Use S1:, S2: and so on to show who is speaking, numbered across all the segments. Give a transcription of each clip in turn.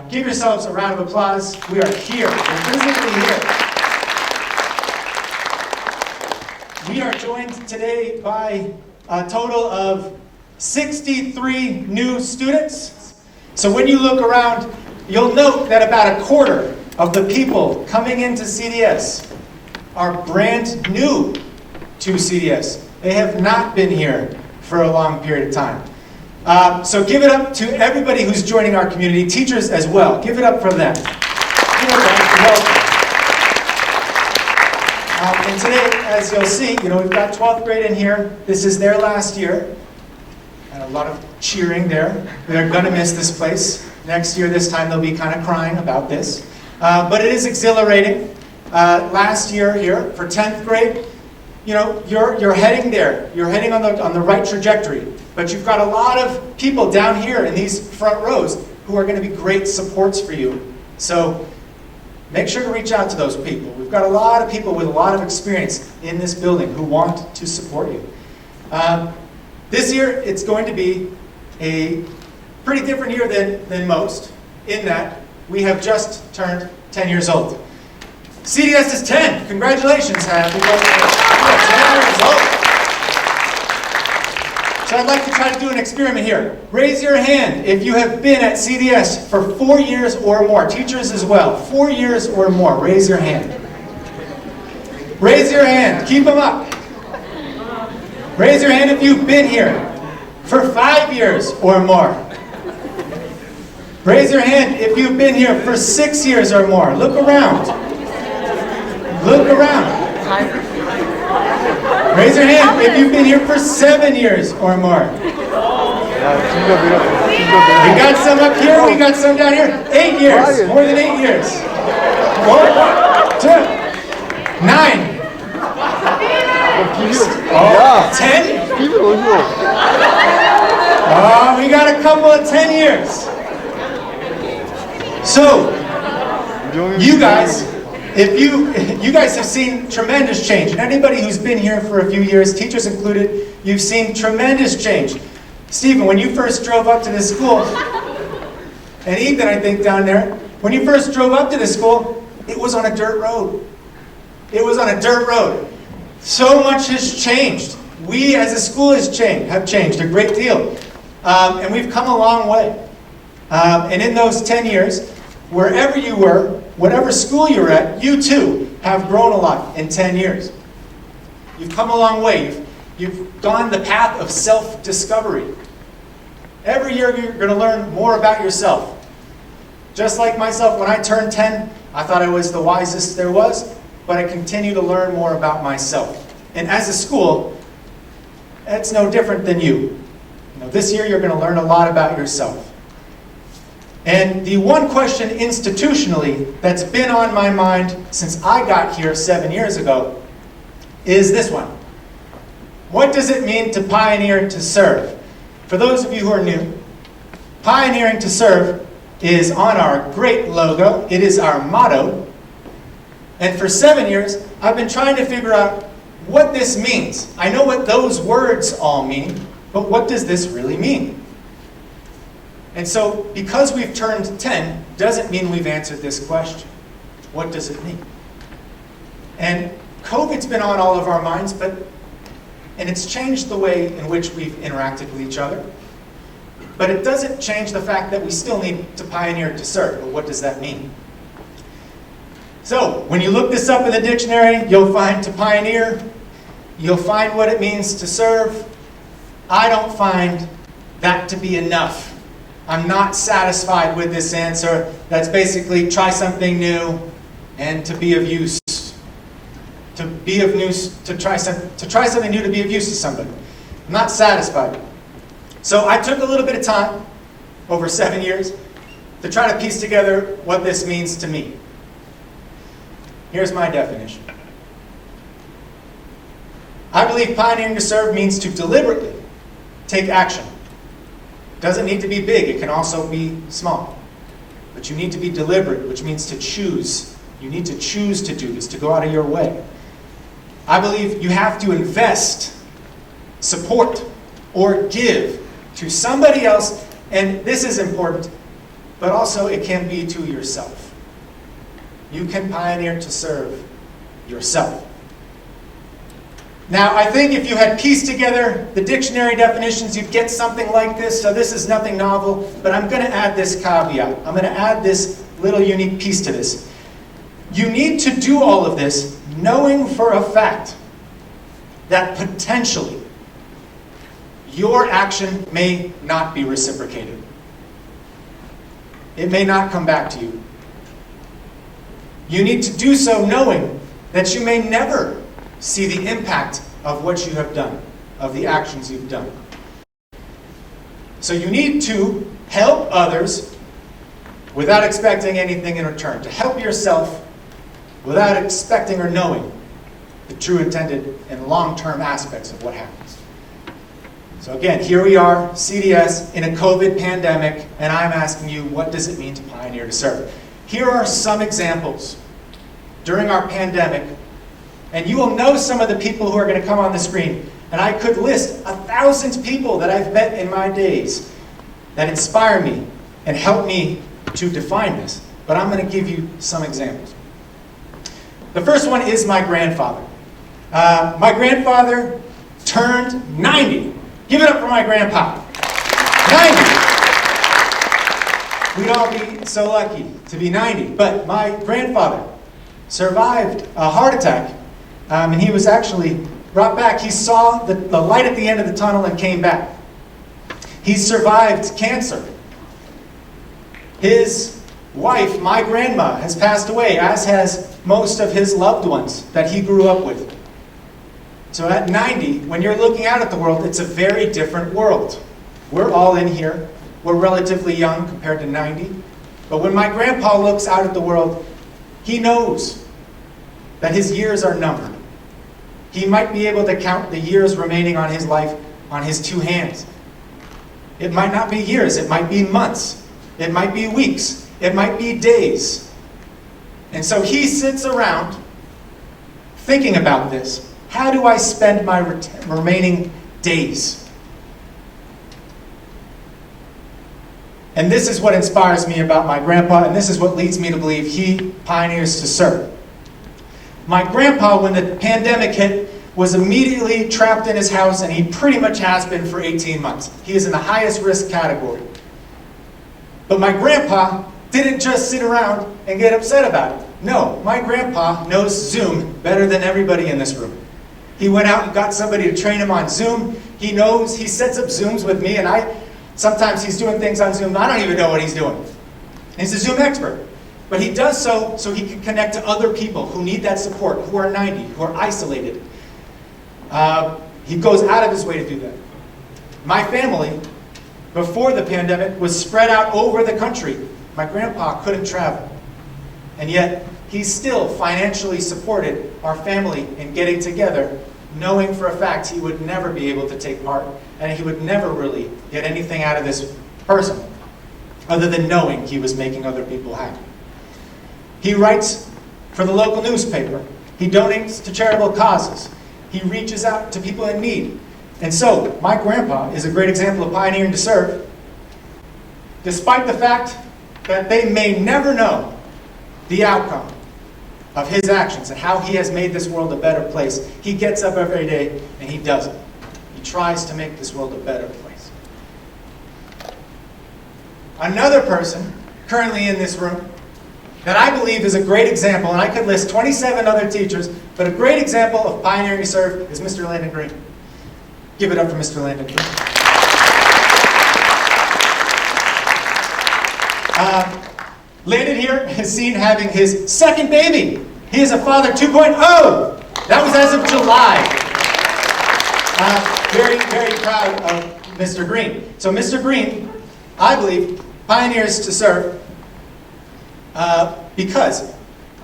S1: Give yourselves a round of applause. We are here. We're physically here. We are joined today by a total of 63 new students. So when you look around, you'll note that about a quarter of the people coming into CDS are brand new to CDS. They have not been here for a long period of time. So give it up to everybody who's joining our community, teachers as well. Give it up for them. And today, as you'll see, we've got 12th grade in here. This is their last year. And a lot of cheering there. They're going to miss this place. Next year, this time, they'll be kind of crying about this. But it is exhilarating. Last year here, for 10th grade, you're heading there. You're heading on the right trajectory. But you've got a lot of people down here in these front rows who are going to be great supports for you. So make sure to reach out to those people. We've got a lot of people with a lot of experience in this building who want to support you. This year, it's going to be a pretty different year than most, in that we have just turned 10 years old. CDS is 10. Congratulations. Happy birthday. 10 years old. So I'd like to try to do an experiment here. Raise your hand if you have been at CDS for 4 years or more. Teachers as well. 4 years or more. Raise your hand. Raise your hand. Keep them up. Raise your hand if you've been here for 5 years or more. Raise your hand if you've been here for 6 years or more. Look around. Look around. Raise your hand if you've been here for 7 years or more. We got some up here, we got some down here. 8 years, more than 8 years. 1, 2, 9. 10? Oh, we got a couple of 10 years. So, you guys, if you guys have seen tremendous change, and anybody who's been here for a few years, teachers included, you've seen tremendous change. Stephen, when you first drove up to this school, and Ethan, I think, down there, when you first drove up to this school, it was on a dirt road. It was on a dirt road. So much has changed. We as a school have changed a great deal. And we've come a long way. And in those 10 years, wherever you were, whatever school you're at, you too have grown a lot in 10 years. You've come a long way. You've gone the path of self-discovery. Every year you're going to learn more about yourself. Just like myself, when I turned 10, I thought I was the wisest there was, but I continue to learn more about myself. And as a school, it's no different than you. This year you're going to learn a lot about yourself. And the one question institutionally that's been on my mind since I got here 7 years ago is this one. What does it mean to pioneer to serve? For those of you who are new, pioneering to serve is on our great logo. It is our motto. And for 7 years, I've been trying to figure out what this means. I know what those words all mean, but what does this really mean? And so, because we've turned 10, doesn't mean we've answered this question. What does it mean? And COVID's been on all of our minds, and it's changed the way in which we've interacted with each other. But it doesn't change the fact that we still need to pioneer to serve. But what does that mean? So, when you look this up in the dictionary, you'll find to pioneer, you'll find what it means to serve. I don't find that to be enough. I'm not satisfied with this answer. That's basically try something new and to be of use. To be of use, to try something new to be of use to somebody. I'm not satisfied. So I took a little bit of time, over 7 years, to try to piece together what this means to me. Here's my definition. I believe pioneering to serve means to deliberately take action. Doesn't need to be big, it can also be small. But you need to be deliberate, which means to choose. You need to choose to do this, to go out of your way. I believe you have to invest, support, or give to somebody else, and this is important, but also it can be to yourself. You can pioneer to serve yourself. Now, I think if you had pieced together the dictionary definitions, you'd get something like this. So this is nothing novel, but I'm going to add this caveat. I'm going to add this little unique piece to this. You need to do all of this knowing for a fact that potentially your action may not be reciprocated. It may not come back to you. You need to do so knowing that you may never see the impact of what you have done, of the actions you've done. So you need to help others without expecting anything in return. To help yourself without expecting or knowing the true intended and long-term aspects of what happens. So again, here we are, CDS, in a COVID pandemic, and I'm asking you, what does it mean to pioneer to serve? Here are some examples during our pandemic, and you will know some of the people who are going to come on the screen, and I could list 1,000 people that I've met in my days that inspire me and help me to define this, but I'm going to give you some examples. The first one is my grandfather. My grandfather turned 90. Give it up for my grandpa. 90. We'd all be so lucky to be 90. But my grandfather survived a heart attack, and he was actually brought back. He saw the light at the end of the tunnel and came back. He survived cancer. His wife, my grandma, has passed away, as has most of his loved ones that he grew up with. So at 90, when you're looking out at the world, it's a very different world. We're all in here. We're relatively young compared to 90. But when my grandpa looks out at the world, he knows that his years are numbered. He might be able to count the years remaining on his life on his two hands. It might not be years. It might be months. It might be weeks. It might be days. And so he sits around thinking about this. How do I spend my remaining days? And this is what inspires me about my grandpa, and this is what leads me to believe he pioneers to serve. My grandpa, when the pandemic hit, was immediately trapped in his house, and he pretty much has been for 18 months. He is in the highest risk category. But my grandpa didn't just sit around and get upset about it. No, my grandpa knows Zoom better than everybody in this room. He went out and got somebody to train him on Zoom. He sets up Zooms with me, and sometimes he's doing things on Zoom. I don't even know what he's doing. He's a Zoom expert. But he does so he can connect to other people who need that support, who are 90, who are isolated. He goes out of his way to do that. My family, before the pandemic, was spread out over the country. My grandpa couldn't travel. And yet, he still financially supported our family in getting together, knowing for a fact he would never be able to take part, and he would never really get anything out of this person, other than knowing he was making other people happy. He writes for the local newspaper. He donates to charitable causes. He reaches out to people in need. And so, my grandpa is a great example of pioneering to serve. Despite the fact that they may never know the outcome of his actions and how he has made this world a better place, he gets up every day and he does it. He tries to make this world a better place. Another person currently in this room that I believe is a great example, and I could list 27 other teachers, but a great example of pioneering to serve is Mr. Landon Green. Give it up for Mr. Landon Green. Landon here is seen having his second baby. He is a father 2.0. That was as of July. Very, very proud of Mr. Green. So Mr. Green, I believe, pioneers to serve because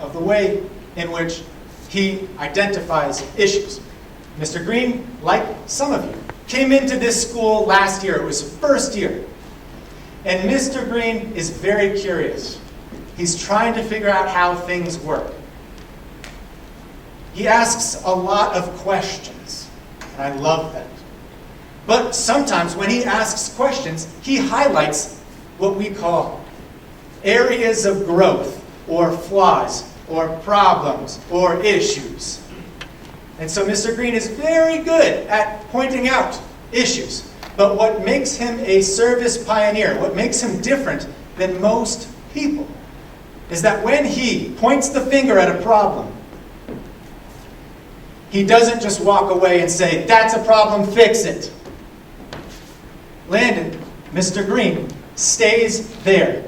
S1: of the way in which he identifies issues. Mr. Green, like some of you, came into this school last year. It was first year. And Mr. Green is very curious. He's trying to figure out how things work. He asks a lot of questions, and I love that. But sometimes when he asks questions, he highlights what we call areas of growth, or flaws, or problems, or issues. And so Mr. Green is very good at pointing out issues. But what makes him a service pioneer, what makes him different than most people, is that when he points the finger at a problem, he doesn't just walk away and say, "That's a problem, fix it." Landon, Mr. Green, stays there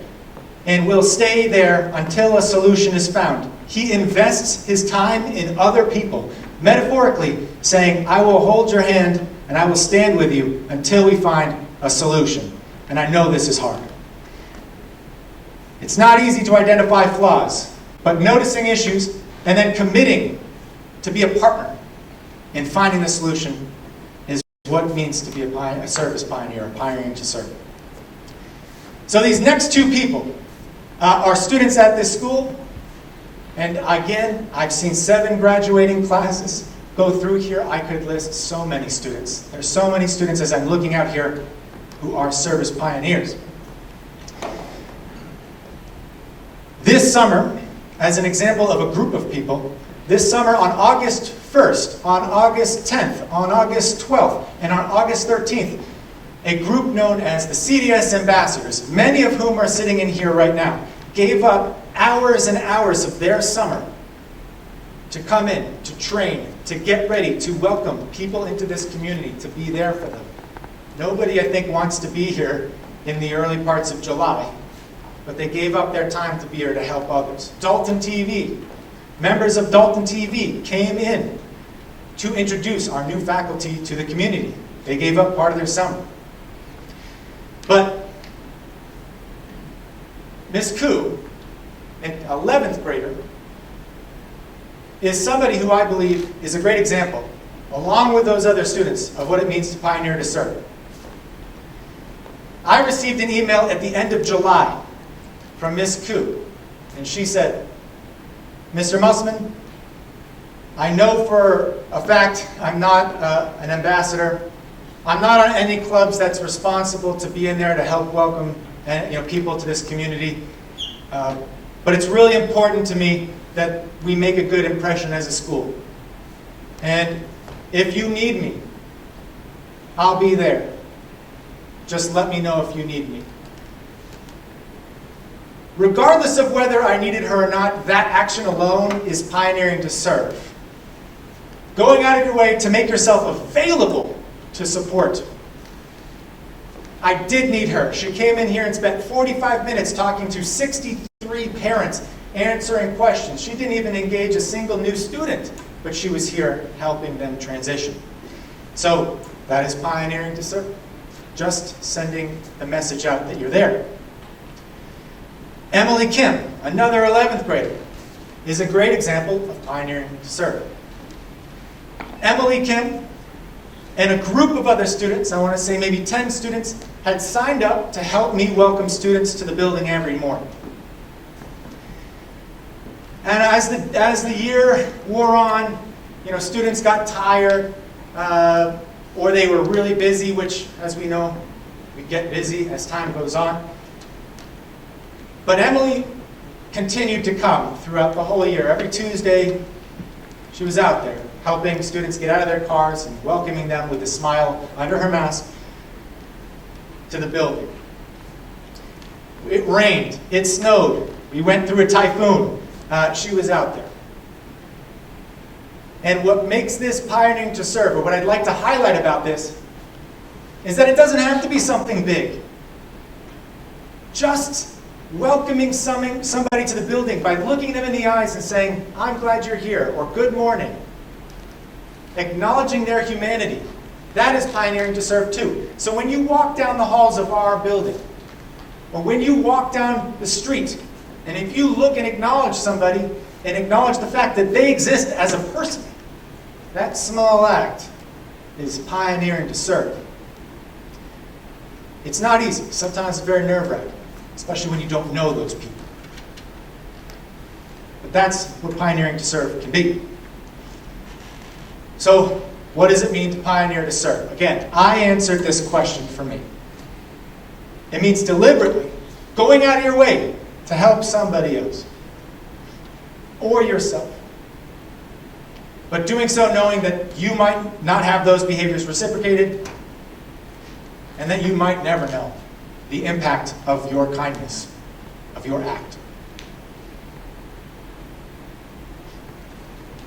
S1: and will stay there until a solution is found. He invests his time in other people, metaphorically saying, "I will hold your hand and I will stand with you until we find a solution." And I know this is hard. It's not easy to identify flaws, but noticing issues and then committing to be a partner in finding the solution is what it means to be a service pioneer, pioneering to serve. So these next two people are students at this school. And again, I've seen 7 graduating classes go through here. I could list so many students. There's so many students as I'm looking out here who are service pioneers. This summer, as an example of a group of people, this summer on August 1st, on August 10th, on August 12th, and on August 13th, a group known as the CDS Ambassadors, many of whom are sitting in here right now, gave up hours and hours of their summer to come in, to train, to get ready, to welcome people into this community, to be there for them. Nobody, I think, wants to be here in the early parts of July, but they gave up their time to be here to help others. Dalton TV, members of Dalton TV came in to introduce our new faculty to the community. They gave up part of their summer. But Miss Koo, an 11th grader, is somebody who I believe is a great example, along with those other students, of what it means to pioneer to serve. I received an email at the end of July from Miss Koo, and she said, "Mr. Musselman, I know for a fact I'm not an ambassador. I'm not on any clubs that's responsible to be in there to help welcome people to this community. But it's really important to me that we make a good impression as a school. And if you need me, I'll be there. Just let me know if you need me." Regardless of whether I needed her or not, that action alone is pioneering to serve. Going out of your way to make yourself available to support. I did need her. She came in here and spent 45 minutes talking to 63 parents, answering questions. She didn't even engage a single new student, but she was here helping them transition. So that is pioneering to serve. Just sending the message out that you're there. Emily Kim, another 11th grader, is a great example of pioneering to serve. Emily Kim and a group of other students, I want to say maybe 10 students, had signed up to help me welcome students to the building every morning. And as the year wore on, students got tired, or they were really busy, which, as we know, we get busy as time goes on. But Emily continued to come throughout the whole year. Every Tuesday, she was out there, helping students get out of their cars and welcoming them with a smile under her mask to the building. It rained, it snowed, we went through a typhoon. She was out there. And what makes this pioneering to serve, or what I'd like to highlight about this, is that it doesn't have to be something big. Just welcoming somebody to the building by looking them in the eyes and saying, "I'm glad you're here," or "Good morning." Acknowledging their humanity. That is pioneering to serve too. So when you walk down the halls of our building, or when you walk down the street, and if you look and acknowledge somebody, and acknowledge the fact that they exist as a person, that small act is pioneering to serve. It's not easy. Sometimes it's very nerve-wracking, especially when you don't know those people. But that's what pioneering to serve can be. So, what does it mean to pioneer to serve? Again, I answered this question for me. It means deliberately going out of your way to help somebody else or yourself. But doing so knowing that you might not have those behaviors reciprocated and that you might never know the impact of your kindness, of your act.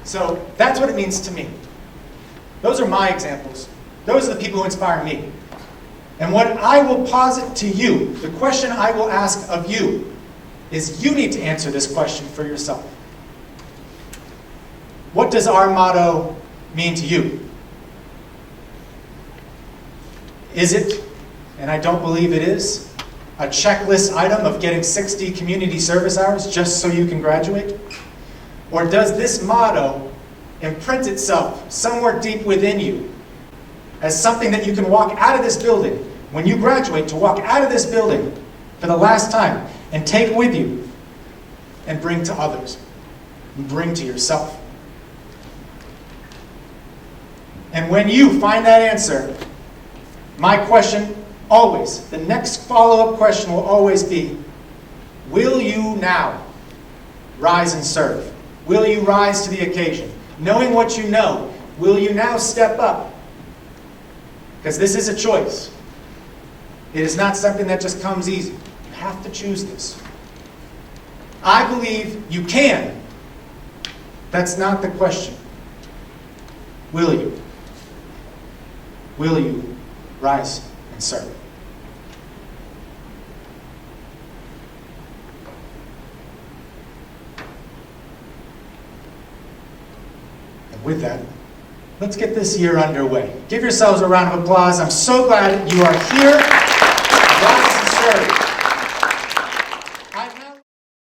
S1: So that's what it means to me. Those are my examples. Those are the people who inspire me. And what I will posit to you, the question I will ask of you, is you need to answer this question for yourself. What does our motto mean to you? Is it, and I don't believe it is, a checklist item of getting 60 community service hours just so you can graduate? Or does this motto imprint itself somewhere deep within you as something that you can walk out of this building, when you graduate, to walk out of this building for the last time and take with you and bring to others, and bring to yourself? And when you find that answer, my question always, the next follow-up question will always be, will you now rise and serve? Will you rise to the occasion? Knowing what you know, will you now step up? Because this is a choice. It is not something that just comes easy. You have to choose this. I believe you can. That's not the question. Will you? Will you rise and serve? And with that, let's get this year underway. Give yourselves a round of applause. I'm so glad you are here.